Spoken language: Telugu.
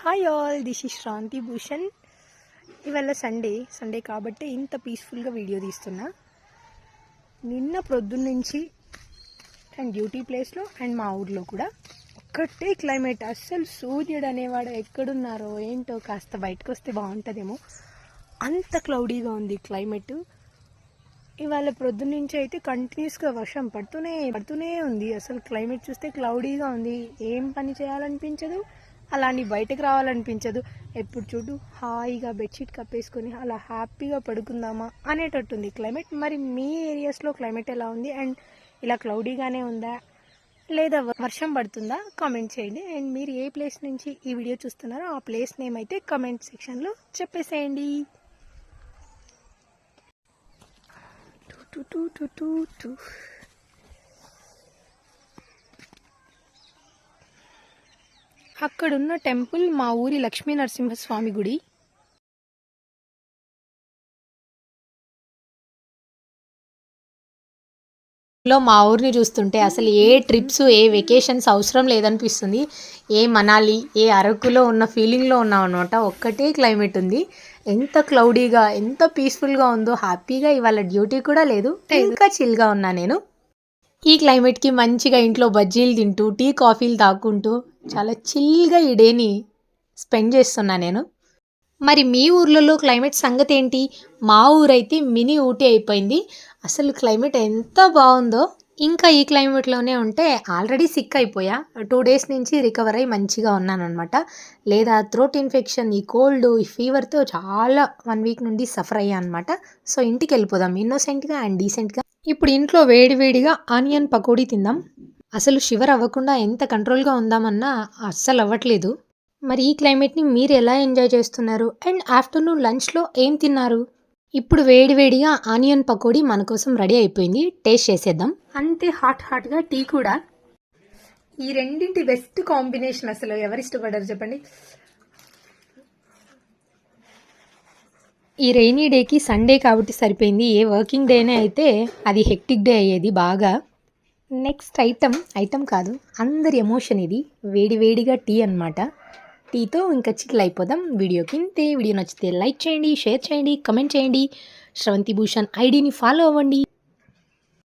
Hi all, this is Shranti Bhushan. ఇవాళ సండే కాబట్టి ఇంత పీస్ఫుల్గా వీడియో తీస్తున్నా. నిన్న ప్రొద్దున్న నుంచి అండ్ డ్యూటీ ప్లేస్లో అండ్ మా ఊర్లో కూడా ఒక్కటే క్లైమేట్. అస్సలు సూర్యుడు అనేవాడు ఎక్కడున్నారో ఏంటో, కాస్త బయటకు వస్తే బాగుంటుందేమో, అంత క్లౌడీగా ఉంది క్లైమేట్. ఇవాళ ప్రొద్దున్న నుంచి అయితే కంటిన్యూస్గా వర్షం పడుతూనే ఉంది. అసలు క్లైమేట్ చూస్తే క్లౌడీగా ఉంది, ఏం పని చేయాలనిపించదు, అలాంటి బయటకు రావాలనిపించదు. ఎప్పుడు చూడు హాయిగా బెడ్షీట్ కప్పేసుకొని అలా హ్యాపీగా పడుకుందామా అనేటట్టుంది క్లైమేట్. మరి మీ ఏరియాస్లో క్లైమేట్ ఎలా ఉంది అండ్ ఇలా క్లౌడీగానే ఉందా లేదా వర్షం పడుతుందా కామెంట్ చేయండి. అండ్ మీరు ఏ ప్లేస్ నుంచి ఈ వీడియో చూస్తున్నారో ఆ ప్లేస్ నేమ్ అయితే కామెంట్ సెక్షన్లో చెప్పేసేయండి. అక్కడున్న టెంపుల్ మా ఊరి లక్ష్మీ నరసింహస్వామి గుడి. మా ఊరిని చూస్తుంటే అసలు ఏ ట్రిప్స్ ఏ వెకేషన్స్ అవసరం లేదనిపిస్తుంది. ఏ మనాలి ఏ అరకులో ఉన్న ఫీలింగ్లో ఉన్నాం అనమాట. ఒక్కటే క్లైమేట్ ఉంది. ఎంత క్లౌడీగా ఎంత పీస్ఫుల్గా ఉందో. హ్యాపీగా ఇవాళ డ్యూటీ కూడా లేదు, ఇంకా చిల్గా ఉన్నా నేను. ఈ క్లైమేట్కి మంచిగా ఇంట్లో బజ్జీలు తింటూ టీ కాఫీలు తాగుకుంటూ చాలా చిల్గా ఈ డేని స్పెండ్ చేస్తున్నా నేను. మరి మీ ఊర్లలో క్లైమేట్ సంగతి ఏంటి? మా ఊరైతే మినీ ఊటీ అయిపోయింది. అసలు క్లైమేట్ ఎంత బాగుందో. ఇంకా ఈ క్లైమేట్లోనే ఉంటే ఆల్రెడీ సిక్ అయిపోయా. 2 days నుంచి రికవర్ అయ్యి మంచిగా ఉన్నానమాట. లేదా థ్రోట్ ఇన్ఫెక్షన్, ఈ కోల్డ్, ఈ ఫీవర్తో చాలా 1 week నుండి సఫర్ అయ్యా అనమాట. సో ఇంటికి వెళ్ళిపోదాం ఇన్నోసెంట్గా అండ్ డీసెంట్గా. ఇప్పుడు ఇంట్లో వేడివేడిగా ఆనియన్ పకోడీ తిందాం. అసలు షివర్ అవ్వకుండా ఎంత కంట్రోల్గా ఉందామన్నా అస్సలు అవ్వట్లేదు. మరి ఈ క్లైమేట్ని మీరు ఎలా ఎంజాయ్ చేస్తున్నారు అండ్ ఆఫ్టర్నూన్ లంచ్లో ఏం తిన్నారు? ఇప్పుడు వేడివేడిగా ఆనియన్ పకోడీ మన కోసం రెడీ అయిపోయింది. టేస్ట్ చేసేద్దాం. అంతే హాట్గా టీ కూడా. ఈ రెండింటి బెస్ట్ కాంబినేషన్. అసలు ఎవరు ఇష్టపడరు చెప్పండి. ఈ రెయినీ డేకి సండే కాబట్టి సరిపోయింది. ఏ వర్కింగ్ డేనే అయితే అది హెక్టిక్ డే అయ్యేది బాగా. నెక్స్ట్ ఐటమ్ కాదు, అందరి ఎమోషన్ ఇది. వేడివేడిగా టీ అన్నమాట. టీతో ఇంకా చిల్ అయిపోదాం వీడియోకి. ఇంతే. వీడియో నచ్చితే లైక్ చేయండి, షేర్ చేయండి, కమెంట్ చేయండి. శ్రవంతి భూషణ్ ఐడిని ఫాలో అవ్వండి.